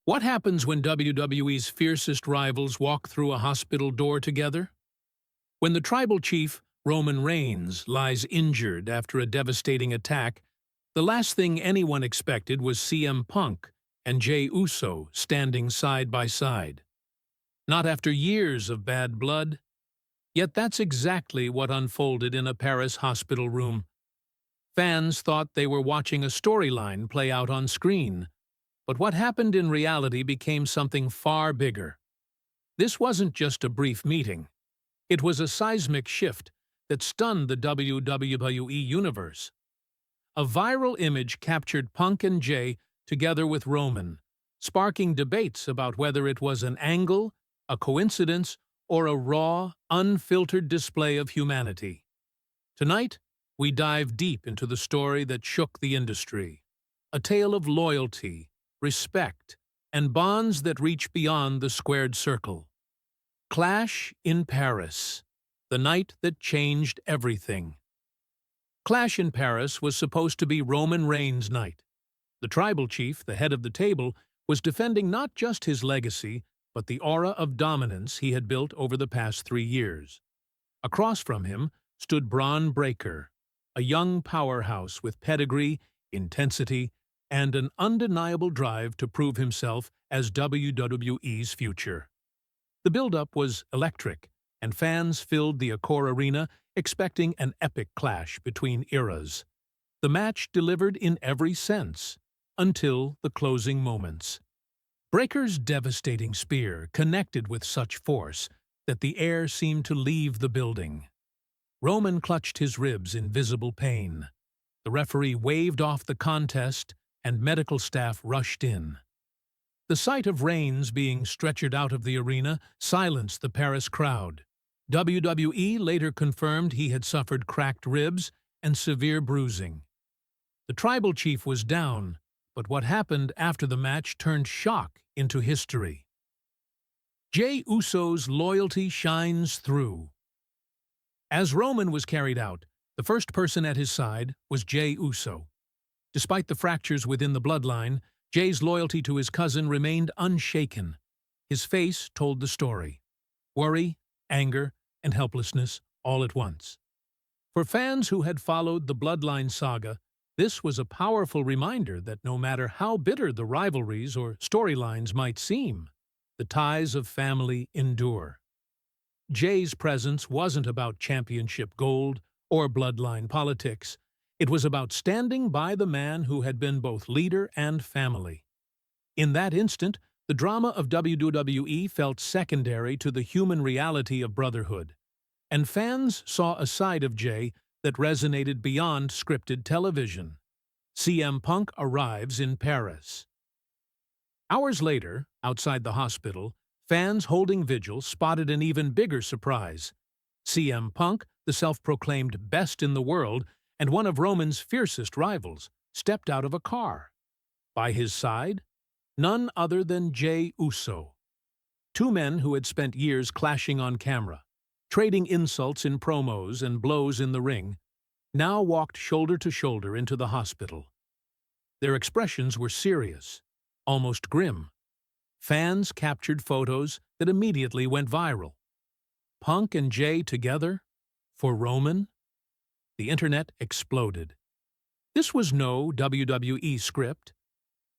What happens when WWE's fiercest rivals walk through a hospital door together? When the tribal chief, Roman Reigns, lies injured after a devastating attack, the last thing anyone expected was CM Punk and Jey Uso standing side by side. Not after years of bad blood. Yet that's exactly what unfolded in a Paris hospital room. Fans thought they were watching a storyline play out on screen, but what happened in reality became something far bigger. This wasn't just a brief meeting. It was a seismic shift that stunned the WWE universe. A viral image captured Punk and Jey together with Roman, sparking debates about whether it was an angle, a coincidence, or a raw, unfiltered display of humanity. Tonight, we dive deep into the story that shook the industry. A tale of loyalty, respect, and bonds that reach beyond the squared circle. Clash in Paris, the night that changed everything. Clash in Paris was supposed to be Roman Reigns' night. The tribal chief, the head of the table, was defending not just his legacy, but the aura of dominance he had built over the past 3 years. Across from him stood Braun Breakker, a young powerhouse with pedigree, intensity, and an undeniable drive to prove himself as WWE's future. The build-up was electric, and fans filled the Accor Arena expecting an epic clash between eras. The match delivered in every sense, until the closing moments. Breakker's devastating spear connected with such force that the air seemed to leave the building. Roman clutched his ribs in visible pain. The referee waved off the contest, and medical staff rushed in. The sight of Reigns being stretchered out of the arena silenced the Paris crowd. WWE later confirmed he had suffered cracked ribs and severe bruising. The tribal chief was down, but what happened after the match turned shock into history. Jey Uso's loyalty shines through. As Roman was carried out, the first person at his side was Jey Uso. Despite the fractures within the bloodline, Jey's loyalty to his cousin remained unshaken. His face told the story. Worry, anger, and helplessness all at once. For fans who had followed the bloodline saga, this was a powerful reminder that no matter how bitter the rivalries or storylines might seem, the ties of family endure. Jey's presence wasn't about championship gold or bloodline politics. It was about standing by the man who had been both leader and family. In that instant, the drama of WWE felt secondary to the human reality of brotherhood, and fans saw a side of Jey that resonated beyond scripted television. CM Punk arrives in Paris. Hours later, outside the hospital, fans holding vigil spotted an even bigger surprise. CM Punk, the self-proclaimed best in the world and one of Roman's fiercest rivals, stepped out of a car. By his side, none other than Jey Uso. 2 men who had spent years clashing on camera, trading insults in promos and blows in the ring, now walked shoulder to shoulder into the hospital. Their expressions were serious, almost grim. Fans captured photos that immediately went viral. Punk and Jey together? For Roman? The internet exploded. This was no WWE script.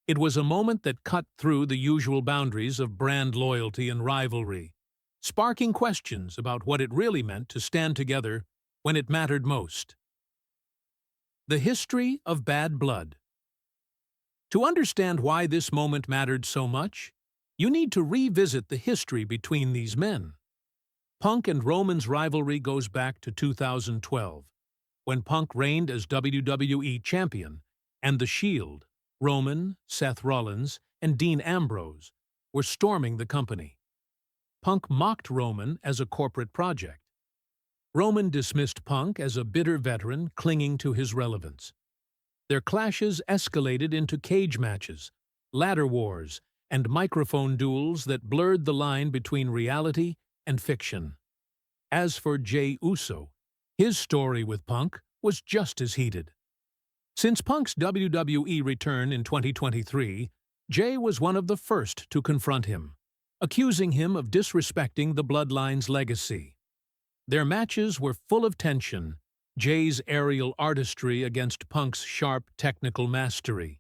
It was a moment that cut through the usual boundaries of brand loyalty and rivalry, sparking questions about what it really meant to stand together when it mattered most. The history of bad blood. To understand why this moment mattered so much, you need to revisit the history between these men. Punk and Roman's rivalry goes back to 2012, when Punk reigned as WWE champion, and The Shield, Roman, Seth Rollins, and Dean Ambrose, were storming the company. Punk mocked Roman as a corporate project. Roman dismissed Punk as a bitter veteran clinging to his relevance. Their clashes escalated into cage matches, ladder wars, and microphone duels that blurred the line between reality and fiction. As for Jey Uso, his story with Punk was just as heated. Since Punk's WWE return in 2023, Jey was one of the first to confront him, accusing him of disrespecting the Bloodline's legacy. Their matches were full of tension, Jey's aerial artistry against Punk's sharp technical mastery.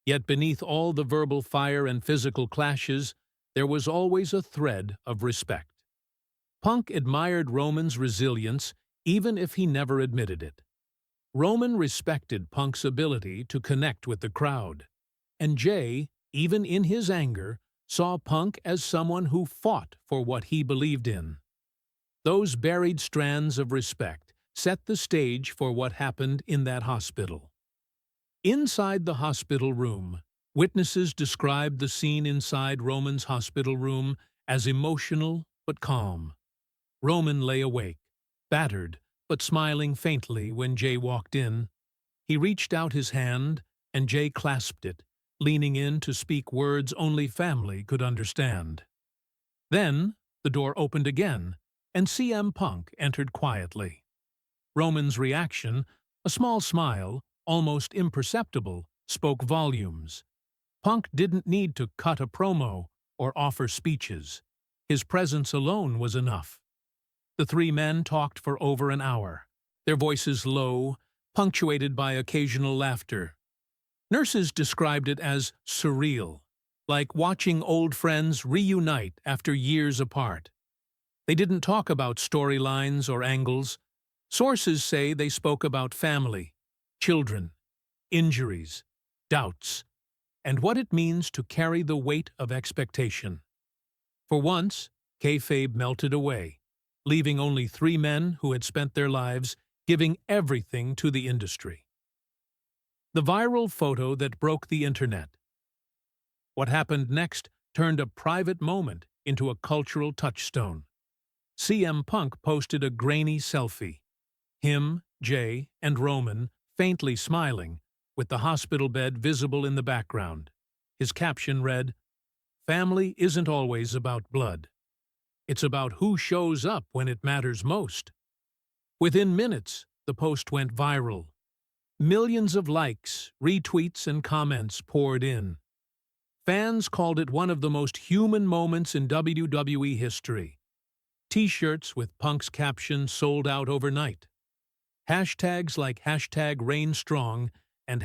Yet beneath all the verbal fire and physical clashes, there was always a thread of respect. Punk admired Roman's resilience, even if he never admitted it. Roman respected Punk's ability to connect with the crowd, and Jey, even in his anger, saw Punk as someone who fought for what he believed in. Those buried strands of respect set the stage for what happened in that hospital. Inside the hospital room, witnesses described the scene inside Roman's hospital room as emotional but calm. Roman lay awake, battered but smiling faintly when Jey walked in. He reached out his hand, and Jey clasped it, leaning in to speak words only family could understand. Then the door opened again, and CM Punk entered quietly. Roman's reaction, a small smile, almost imperceptible, spoke volumes. Punk didn't need to cut a promo or offer speeches. His presence alone was enough. The three men talked for over an hour, their voices low, punctuated by occasional laughter. Nurses described it as surreal, like watching old friends reunite after years apart. They didn't talk about storylines or angles. Sources say they spoke about family, children, injuries, doubts, and what it means to carry the weight of expectation. For once, kayfabe melted away, leaving only three men who had spent their lives giving everything to the industry. The viral photo that broke the internet. What happened next turned a private moment into a cultural touchstone. CM Punk posted a grainy selfie. Him, Jey, and Roman faintly smiling, with the hospital bed visible in the background. His caption read, "Family isn't always about blood. It's about who shows up when it matters most." Within minutes, the post went viral. Millions of likes, retweets, and comments poured in. Fans called it one of the most human moments in WWE history. T-shirts with Punk's caption sold out overnight. Hashtags like #RainStrong and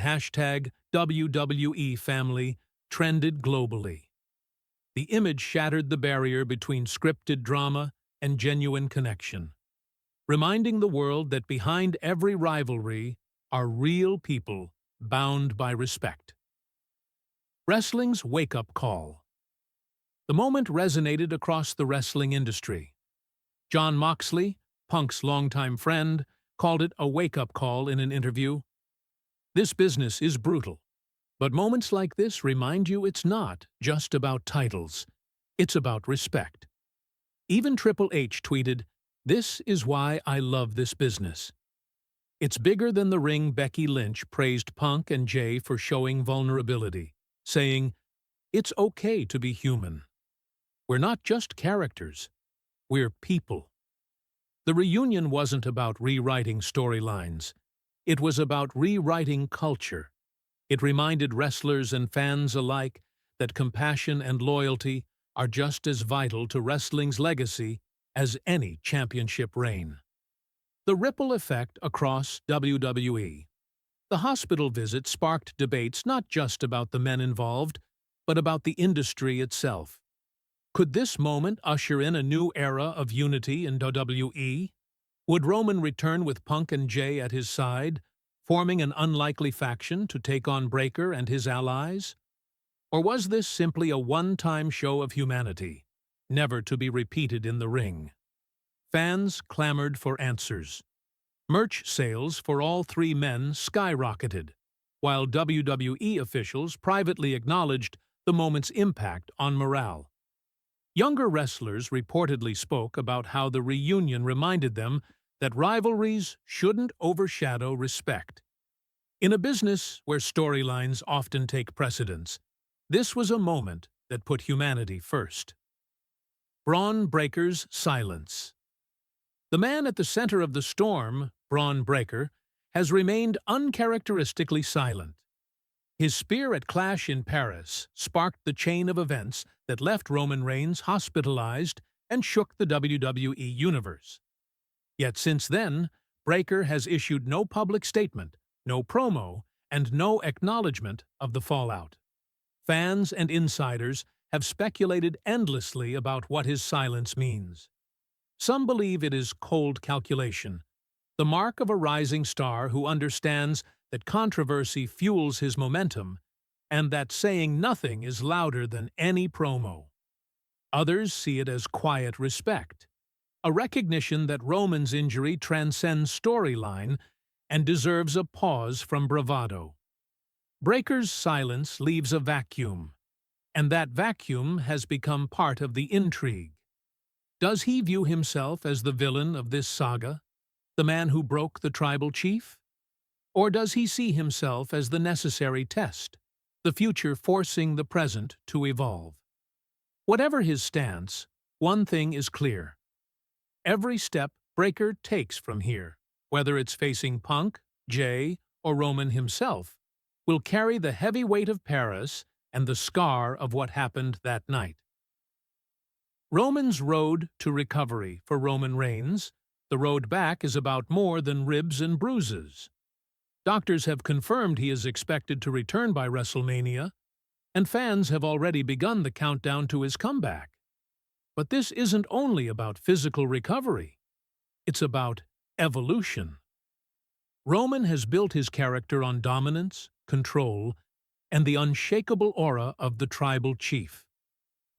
#WWE trended globally. The image shattered the barrier between scripted drama and genuine connection, reminding the world that behind every rivalry are real people bound by respect. Wrestling's wake-up call. The moment resonated across the wrestling industry. Jon Moxley, Punk's longtime friend, called it a wake-up call in an interview. "This business is brutal. But moments like this remind you it's not just about titles. It's about respect." Even Triple H tweeted, "This is why I love this business." It's bigger than the ring. Becky Lynch praised Punk and Jey for showing vulnerability, saying, "It's okay to be human. We're not just characters. We're people." The reunion wasn't about rewriting storylines. It was about rewriting culture. It reminded wrestlers and fans alike that compassion and loyalty are just as vital to wrestling's legacy as any championship reign. The ripple effect across WWE. The hospital visit sparked debates not just about the men involved, but about the industry itself. Could this moment usher in a new era of unity in WWE? Would Roman return with Punk and Jey at his side, forming an unlikely faction to take on Breakker and his allies? Or was this simply a one-time show of humanity, never to be repeated in the ring? Fans clamored for answers. Merch sales for all three men skyrocketed, while WWE officials privately acknowledged the moment's impact on morale. Younger wrestlers reportedly spoke about how the reunion reminded them that rivalries shouldn't overshadow respect. In a business where storylines often take precedence, this was a moment that put humanity first. Braun Breakker's silence. The man at the center of the storm, Braun Breakker, has remained uncharacteristically silent. His spear at Clash in Paris sparked the chain of events that left Roman Reigns hospitalized and shook the WWE Universe. Yet since then, Breakker has issued no public statement, no promo, and no acknowledgement of the fallout. Fans and insiders have speculated endlessly about what his silence means. Some believe it is cold calculation, the mark of a rising star who understands that controversy fuels his momentum and that saying nothing is louder than any promo. Others see it as quiet respect, a recognition that Roman's injury transcends storyline and deserves a pause from bravado. Breakker's silence leaves a vacuum, and that vacuum has become part of the intrigue. Does he view himself as the villain of this saga, the man who broke the tribal chief? Or does he see himself as the necessary test, the future forcing the present to evolve? Whatever his stance, one thing is clear. Every step Breakker takes from here, whether it's facing Punk, Jey, or Roman himself, will carry the heavy weight of Paris and the scar of what happened that night. Roman's road to recovery for Roman Reigns, the road back is about more than ribs and bruises. Doctors have confirmed he is expected to return by WrestleMania, and fans have already begun the countdown to his comeback. But this isn't only about physical recovery. It's about evolution. Roman has built his character on dominance, control, and the unshakable aura of the tribal chief.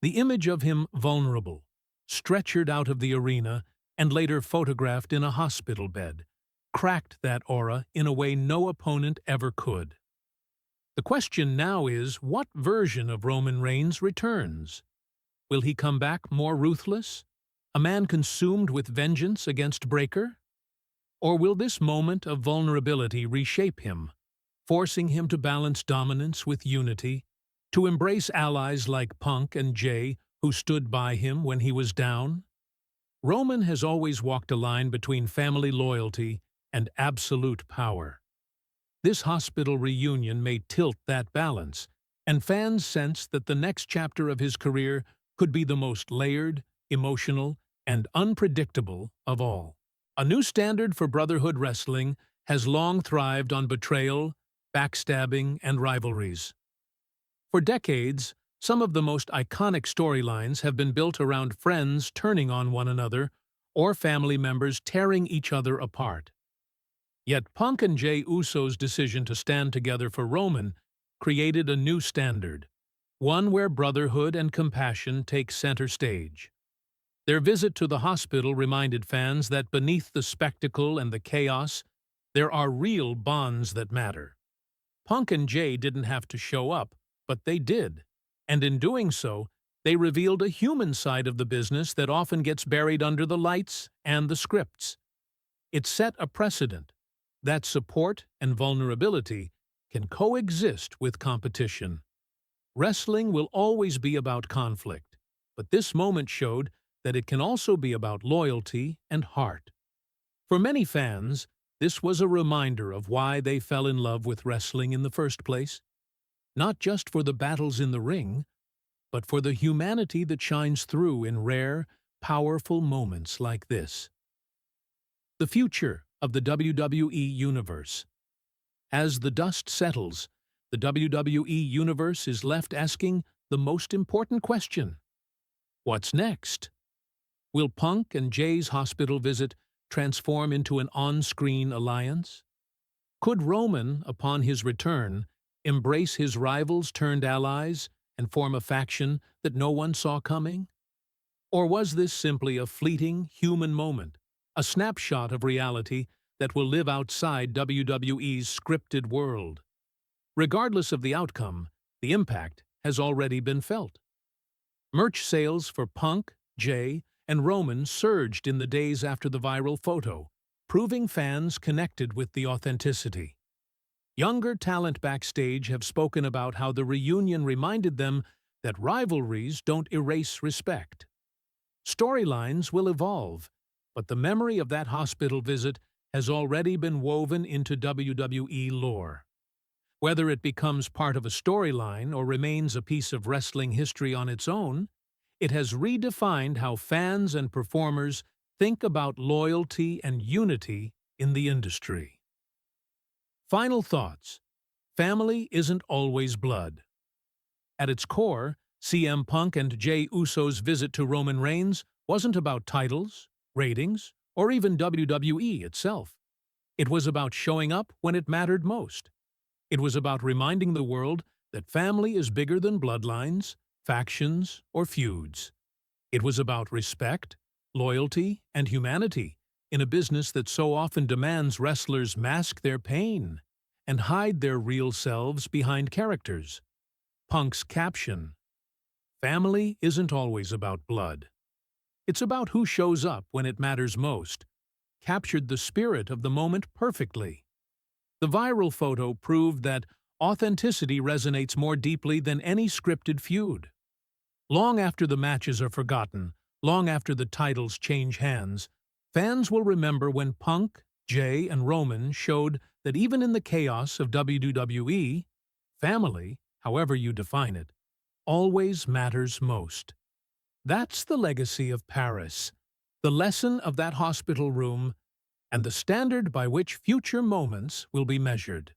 The image of him vulnerable, stretchered out of the arena, and later photographed in a hospital bed, cracked that aura in a way no opponent ever could. The question now is, what version of Roman Reigns returns? Will he come back more ruthless, a man consumed with vengeance against Breakker? Or will this moment of vulnerability reshape him, forcing him to balance dominance with unity, to embrace allies like Punk and Jey who stood by him when he was down? Roman has always walked a line between family loyalty and absolute power. This hospital reunion may tilt that balance, and fans sense that the next chapter of his career could be the most layered, emotional, and unpredictable of all. A new standard for Brotherhood Wrestling has long thrived on betrayal, backstabbing, and rivalries. For decades, some of the most iconic storylines have been built around friends turning on one another or family members tearing each other apart. Yet Punk and Jey Uso's decision to stand together for Roman created a new standard, one where brotherhood and compassion take center stage. Their visit to the hospital reminded fans that beneath the spectacle and the chaos, there are real bonds that matter. Punk and Jey didn't have to show up, but they did, and in doing so, they revealed a human side of the business that often gets buried under the lights and the scripts. It set a precedent that support and vulnerability can coexist with competition. Wrestling will always be about conflict, but this moment showed that it can also be about loyalty and heart. For many fans, this was a reminder of why they fell in love with wrestling in the first place. Not just for the battles in the ring, but for the humanity that shines through in rare, powerful moments like this. The future of the WWE Universe. As the dust settles, the WWE Universe is left asking the most important question. What's next? Will Punk and Jey's hospital visit transform into an on-screen alliance? Could Roman, upon his return, embrace his rivals turned allies and form a faction that no one saw coming? Or was this simply a fleeting human moment, a snapshot of reality that will live outside WWE's scripted world? Regardless of the outcome, the impact has already been felt. Merch sales for Punk, Jey, and Roman surged in the days after the viral photo, proving fans connected with the authenticity. Younger talent backstage have spoken about how the reunion reminded them that rivalries don't erase respect. Storylines will evolve, but the memory of that hospital visit has already been woven into WWE lore. Whether it becomes part of a storyline or remains a piece of wrestling history on its own, it has redefined how fans and performers think about loyalty and unity in the industry. Final thoughts. Family isn't always blood. At its core, CM Punk and Jey Uso's visit to Roman Reigns wasn't about titles, ratings, or even WWE itself. It was about showing up when it mattered most. It was about reminding the world that family is bigger than bloodlines, factions, or feuds. It was about respect, loyalty, and humanity in a business that so often demands wrestlers mask their pain and hide their real selves behind characters. Punk's caption, "Family isn't always about blood. It's about who shows up when it matters most," captured the spirit of the moment perfectly. The viral photo proved that authenticity resonates more deeply than any scripted feud. Long after the matches are forgotten, long after the titles change hands, fans will remember when Punk, Jey, and Roman showed that even in the chaos of WWE, family, however you define it, always matters most. That's the legacy of Paris, the lesson of that hospital room, and the standard by which future moments will be measured.